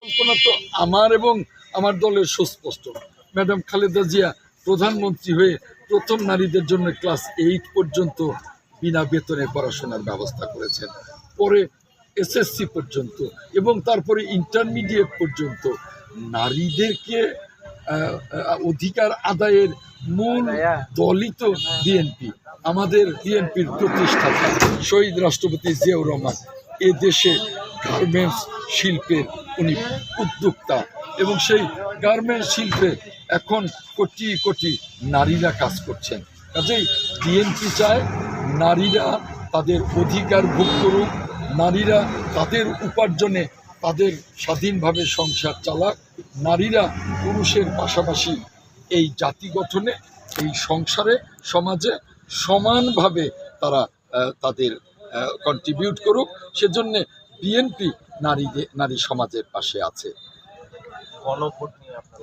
কল্পনা তো আমার এবং আমার দলের সুস্পষ্ট। ম্যাডাম খালেদা জিয়া প্রধানমন্ত্রী হয়ে প্রথম নারীদের জন্য ক্লাস 8 পর্যন্ত বিনা বেতনে পড়াশোনার ব্যবস্থা করেছেন, পরে এসএসসি পর্যন্ত এবং তারপরে ইন্টারমিডিয়েট পর্যন্ত নারীদেরকে অধিকার আদায়ের মূল দলই তো বিএনপি। আমাদের বিএনপির প্রতিষ্ঠাতা শহীদ রাষ্ট্রপতি জিয়াউর রহমান এ দেশে গার্মেন্টস শিল্পের উনি উদ্যোক্তা, এবং সেই গার্মেন্টস শিল্পে এখন কোটি কোটি নারীরা কাজ করছেন। কাজেই বিএনপি চায় নারীরা তাদের অধিকার ভোগ করুক, নারীরা তাদের উপার্জনে তাদের স্বাধীনভাবে সংসার চালাক, নারীরা পুরুষের পাশাপাশি এই জাতি গঠনে, এই সংসারে, সমাজে সমানভাবে তারা তাদের কন্ট্রিবিউট করুক। সেজন্যে বিএনপি নারী সমাজের পাশে আছে। গণভোট নিয়ে আপনার